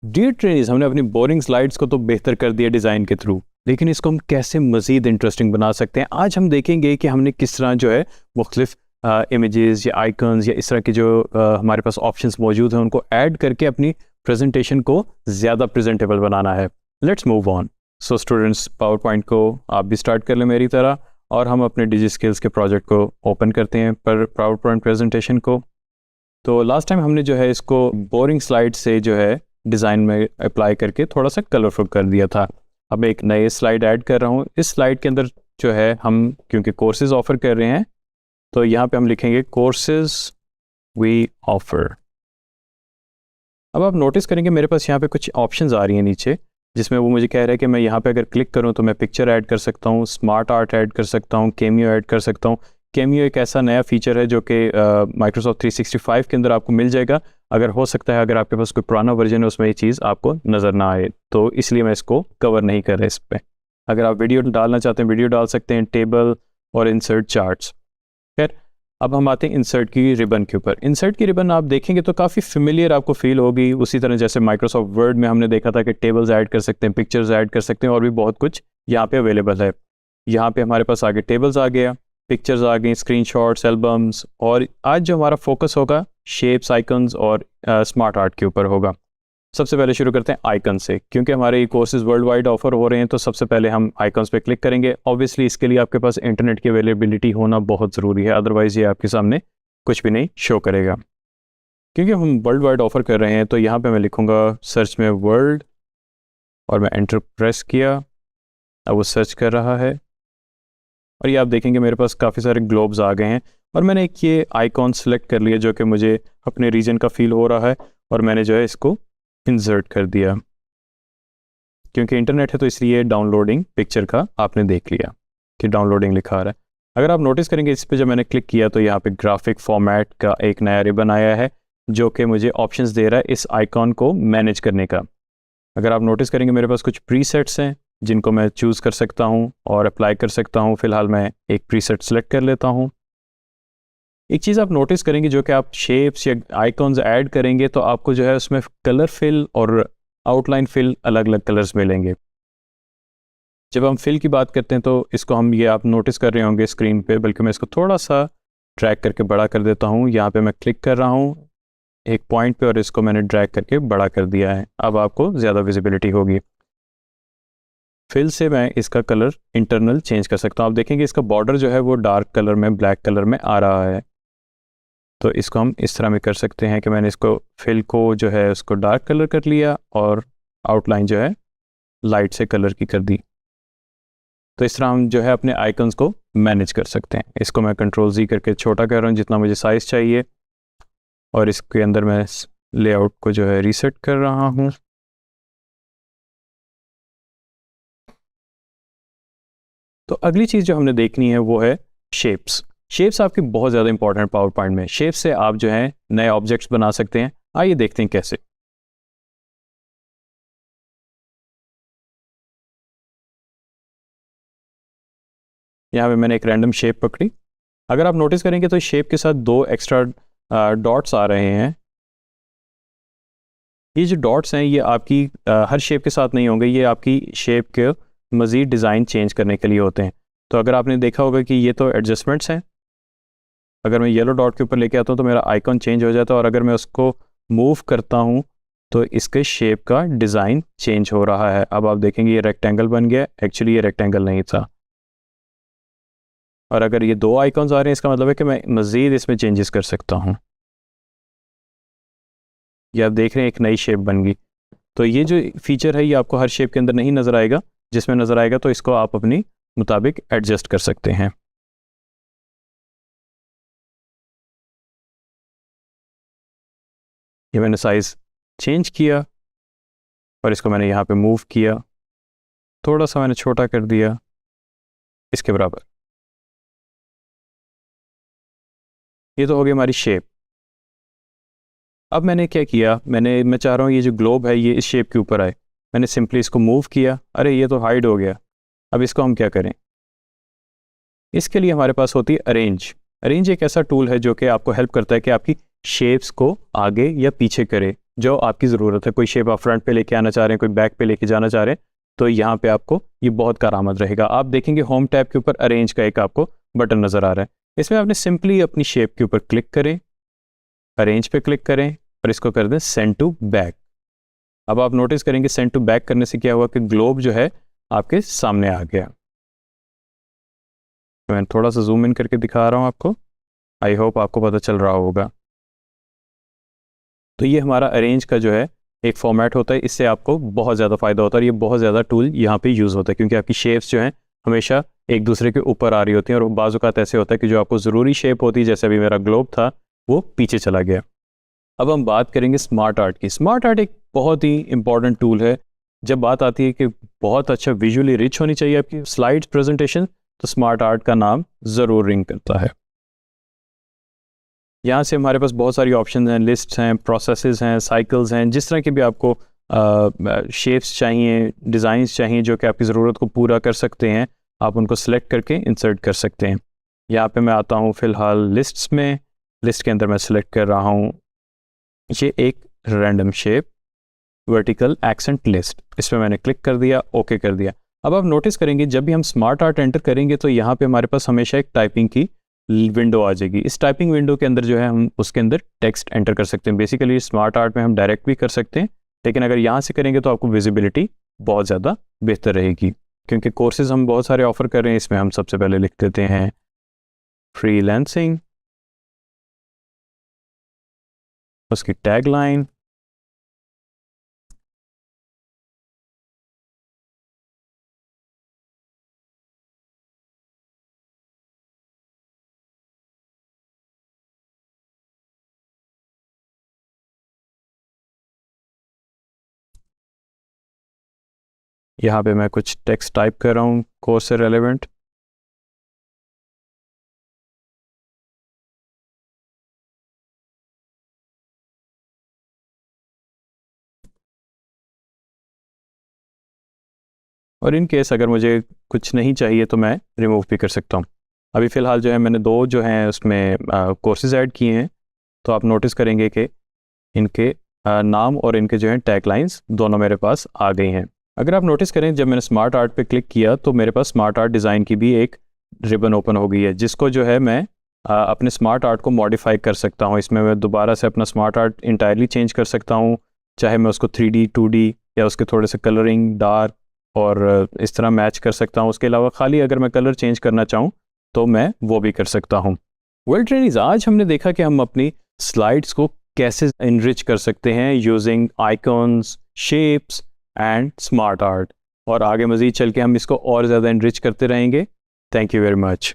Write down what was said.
Dear trainees, हमने अपनी boring slides को तो बेहतर कर दिया डिज़ाइन के थ्रू, लेकिन इसको हम कैसे मज़ीद इंटरेस्टिंग बना सकते हैं। आज हम देखेंगे कि हमने किस तरह जो है मुख्तलिफ इमेजेस या आइकन्स या इस तरह के जो हमारे पास ऑप्शंस मौजूद हैं उनको ऐड करके अपनी प्रेजेंटेशन को ज़्यादा प्रेजेंटेबल बनाना है। Let's move on. So students, power point को आप भी स्टार्ट कर लें मेरी तरह, और हम अपने डिजी स्किल्स के प्रोजेक्ट को ओपन करते हैं पर पावर पॉइंट प्रेजेंटेशन को। तो लास्ट टाइम हमने जो है इसको बोरिंग स्लाइड से जो है डिज़ाइन में अप्लाई करके थोड़ा सा कलरफुल कर दिया था। अब मैं एक नए स्लाइड ऐड कर रहा हूँ। इस स्लाइड के अंदर जो है हम क्योंकि कोर्सेज ऑफर कर रहे हैं तो यहाँ पे हम लिखेंगे कोर्सेज वी ऑफर। अब आप नोटिस करेंगे मेरे पास यहाँ पे कुछ ऑप्शंस आ रही हैं नीचे, जिसमें वो मुझे कह रहा है कि मैं यहाँ पे अगर क्लिक करूँ तो मैं पिक्चर ऐड कर सकता हूँ, स्मार्ट आर्ट ऐड कर सकता हूँ, केमियो ऐड कर सकता हूँ। केमियो एक ऐसा नया फीचर है जो कि माइक्रोसॉफ्ट 365 के अंदर आपको मिल जाएगा। अगर हो सकता है अगर आपके पास कोई पुराना वर्जन है उसमें ये चीज़ आपको नज़र ना आए, तो इसलिए मैं इसको कवर नहीं कर रहा इस पर। अगर आप वीडियो डालना चाहते हैं वीडियो डाल सकते हैं, टेबल और इंसर्ट चार्ट्स। खैर, अब हम आते हैं इंसर्ट की रिबन के ऊपर। इंसर्ट की रिबन आप देखेंगे तो काफ़ी फेमिलियर आपको फील होगी, उसी तरह जैसे माइक्रोसॉफ्ट वर्ड में हमने देखा था कि टेबल्स ऐड कर सकते हैं, पिक्चर्स ऐड कर सकते हैं, और भी बहुत कुछ यहाँ पे अवेलेबल है। यहाँ पे हमारे पास आगे टेबल्स आ गया, पिक्चर्स आ गई, स्क्रीनशॉट्स, एल्बम्स, और आज जो हमारा फोकस होगा शेप्स, आइकन्स और स्मार्ट आर्ट के ऊपर होगा। सबसे पहले शुरू करते हैं आइकन से, क्योंकि हमारे ये कोर्सेज वर्ल्ड वाइड ऑफर हो रहे हैं तो सबसे पहले हम आइकन्स पे क्लिक करेंगे। ऑब्वियसली इसके लिए आपके पास इंटरनेट की अवेलेबिलिटी होना बहुत ज़रूरी है, अदरवाइज़ ये आपके सामने कुछ भी नहीं शो करेगा। क्योंकि हम वर्ल्ड वाइड ऑफर कर रहे हैं तो यहाँ पे मैं लिखूँगा सर्च में वर्ल्ड, और मैं एंटर प्रेस किया। अब वो सर्च कर रहा है और ये आप देखेंगे मेरे पास काफ़ी सारे ग्लोब्स आ गए हैं, और मैंने एक ये आइकॉन सेलेक्ट कर लिया जो कि मुझे अपने रीजन का फील हो रहा है, और मैंने जो है इसको इंसर्ट कर दिया। क्योंकि इंटरनेट है तो इसलिए डाउनलोडिंग पिक्चर का आपने देख लिया कि डाउनलोडिंग लिखा आ रहा है। अगर आप नोटिस करेंगे इस पे जब मैंने क्लिक किया तो यहाँ पे ग्राफिक फॉर्मेट का एक नया रिबन आया है जो कि मुझे ऑप्शंस दे रहा है इस आइकॉन को मैनेज करने का। अगर आप नोटिस करेंगे मेरे पास कुछ प्रीसेट्स हैं जिनको मैं चूज़ कर सकता हूँ और अप्लाई कर सकता हूँ। फिलहाल मैं एक प्रीसेट सेलेक्ट कर लेता हूँ। एक चीज़ आप नोटिस करेंगे, जो कि आप शेप्स या आइकॉन्स ऐड करेंगे तो आपको जो है उसमें कलर फिल और आउटलाइन फिल अलग अलग कलर्स मिलेंगे। जब हम फिल की बात करते हैं तो इसको हम ये आप नोटिस कर रहे होंगे स्क्रीन पे, बल्कि मैं इसको थोड़ा सा ड्रैग करके बड़ा कर देता हूँ। यहाँ पे मैं क्लिक कर रहा हूँ एक पॉइंट पे और इसको मैंने ड्रैग करके बड़ा कर दिया है। अब आपको ज़्यादा विजिबिलिटी होगी। फिल से मैं इसका कलर इंटरनल चेंज कर सकता हूँ। आप देखेंगे इसका बॉर्डर जो है वो डार्क कलर में, ब्लैक कलर में आ रहा है, तो इसको हम इस तरह में कर सकते हैं कि मैंने इसको फिल को जो है उसको डार्क कलर कर लिया और आउटलाइन जो है लाइट से कलर की कर दी। तो इस तरह हम जो है अपने आइकन्स को मैनेज कर सकते हैं। इसको मैं कंट्रोल Z करके छोटा कर रहा हूँ जितना मुझे साइज़ चाहिए, और इसके अंदर मैं लेआउट को जो है रीसेट कर रहा हूँ। तो अगली चीज़ जो हमने देखनी है वो है शेप्स। शेप्स आपकी बहुत ज़्यादा इंपॉर्टेंट पावर पॉइंट में। शेप्स से आप जो है नए ऑब्जेक्ट्स बना सकते हैं। आइए देखते हैं कैसे। यहाँ पे मैंने एक रैंडम शेप पकड़ी। अगर आप नोटिस करेंगे तो शेप के साथ दो एक्स्ट्रा डॉट्स आ रहे हैं। ये जो डॉट्स हैं ये आपकी हर शेप के साथ नहीं होंगे, ये आपकी शेप के मज़ीद डिज़ाइन चेंज करने के लिए होते हैं। तो अगर आपने देखा होगा कि ये तो एडजस्टमेंट्स हैं। अगर मैं येलो डॉट के ऊपर लेके आता हूँ तो मेरा आइकॉन चेंज हो जाता है, और अगर मैं उसको मूव करता हूँ तो इसके शेप का डिज़ाइन चेंज हो रहा है। अब आप देखेंगे ये रेक्टेंगल बन गया, एक्चुअली ये रेक्टेंगल नहीं था। और अगर ये दो आइकॉन्स आ रहे हैं इसका मतलब है कि मैं मज़ीद इसमें चेंजेस कर सकता हूँ। ये आप देख रहे हैं एक नई शेप बन गई। तो ये जो फीचर है ये आपको हर शेप के अंदर नहीं नज़र आएगा, जिसमें नज़र आएगा तो इसको आप अपनी मुताबिक एडजस्ट कर सकते हैं। ये मैंने साइज़ चेंज किया और इसको मैंने यहाँ पे मूव किया, थोड़ा सा मैंने छोटा कर दिया इसके बराबर। ये तो हो गई हमारी शेप। अब मैंने क्या किया, मैं चाह रहा हूँ ये जो ग्लोब है ये इस शेप के ऊपर आए। मैंने सिंपली इसको मूव किया। अरे ये तो हाइड हो गया। अब इसको हम क्या करें, इसके लिए हमारे पास होती है अरेंज। अरेंज एक ऐसा टूल है जो कि आपको हेल्प करता है कि आपकी शेप्स को आगे या पीछे करे। जो आपकी ज़रूरत है। कोई शेप आप फ्रंट पे लेके आना चाह रहे हैं, कोई बैक पे लेके जाना चाह रहे हैं, तो यहाँ पे आपको ये बहुत कारआमद रहेगा। आप देखेंगे होम टैब के ऊपर अरेंज का एक आपको बटन नज़र आ रहा है। इसमें आपने सिंपली अपनी शेप के ऊपर क्लिक करें, अरेंज पे क्लिक करें और इसको कर दें सेंड टू बैक। अब आप नोटिस करेंगे सेंड टू बैक करने से क्या हुआ कि ग्लोब जो है आपके सामने आ गया। मैं थोड़ा सा जूम इन करके दिखा रहा हूँ आपको, आई होप आपको पता चल रहा होगा। तो ये हमारा अरेंज का जो है एक फॉर्मेट होता है, इससे आपको बहुत ज़्यादा फ़ायदा होता है और ये बहुत ज़्यादा टूल यहाँ पे यूज़ होता है, क्योंकि आपकी शेप्स जो हैं हमेशा एक दूसरे के ऊपर आ रही होती हैं और बाज़ औक़ात ऐसे होता है कि जो आपको ज़रूरी शेप होती है, जैसे अभी मेरा ग्लोब था, वो पीछे चला गया। अब हम बात करेंगे स्मार्ट आर्ट की। स्मार्ट आर्ट एक बहुत ही इंपॉर्टेंट टूल है। जब बात आती है कि बहुत अच्छा विजुअली रिच होनी चाहिए आपकी स्लाइड्स प्रेजेंटेशन, तो स्मार्ट आर्ट का नाम ज़रूर रिंग करता है। यहाँ से हमारे पास बहुत सारी ऑप्शन हैं, लिस्ट्स हैं, प्रोसेसेस हैं, साइकिल्स हैं, जिस तरह के भी आपको शेप्स चाहिए, डिज़ाइंस चाहिए जो कि आपकी ज़रूरत को पूरा कर सकते हैं, आप उनको सेलेक्ट करके इंसर्ट कर सकते हैं। यहाँ पे मैं आता हूँ फ़िलहाल लिस्ट्स में। लिस्ट के अंदर मैं सेलेक्ट कर रहा हूँ ये एक random shape vertical accent list. इस पर मैंने क्लिक कर दिया, ओके कर दिया। अब आप नोटिस करेंगे जब भी हम स्मार्ट आर्ट एंटर करेंगे तो यहाँ पे हमारे पास हमेशा एक टाइपिंग की विंडो आ जाएगी। इस टाइपिंग विंडो के अंदर जो है हम उसके अंदर टेक्स्ट एंटर कर सकते हैं। बेसिकली स्मार्ट आर्ट में हम डायरेक्ट भी कर सकते हैं, लेकिन अगर यहाँ से करेंगे तो आपको विजिबिलिटी बहुत ज़्यादा बेहतर रहेगी। क्योंकि कोर्सेज हम बहुत सारे ऑफर कर रहे हैं, इसमें हम सबसे पहले लिख देते हैं फ्रीलांसिंग, उसकी टैगलाइन, यहाँ पे मैं कुछ टेक्स्ट टाइप कर रहा हूँ कोर्स से रेलेवेंट। और इन केस अगर मुझे कुछ नहीं चाहिए तो मैं रिमूव भी कर सकता हूँ। अभी फ़िलहाल जो है मैंने दो जो हैं उसमें कोर्सेज ऐड किए हैं, तो आप नोटिस करेंगे कि इनके नाम और इनके जो हैं टैगलाइंस दोनों मेरे पास आ गई हैं। अगर आप नोटिस करें जब मैंने स्मार्ट आर्ट पे क्लिक किया तो मेरे पास स्मार्ट आर्ट डिज़ाइन की भी एक रिबन ओपन हो गई है, जिसको जो है मैं अपने स्मार्ट आर्ट को मॉडिफाई कर सकता हूँ। इसमें मैं दोबारा से अपना स्मार्ट आर्ट इंटायरली चेंज कर सकता हूँ, चाहे मैं उसको 3D 2D या उसके थोड़े से कलरिंग डार्क और इस तरह मैच कर सकता हूँ। उसके अलावा खाली अगर मैं कलर चेंज करना चाहूँ तो मैं वो भी कर सकता हूँ। वेल ट्रेनीज, आज हमने देखा कि हम अपनी स्लाइड्स को कैसे इनरिच कर सकते हैं using icons, shapes and smart art, और आगे मज़ीद चल के हम इसको और ज़्यादा इनरिच करते रहेंगे। Thank you very much.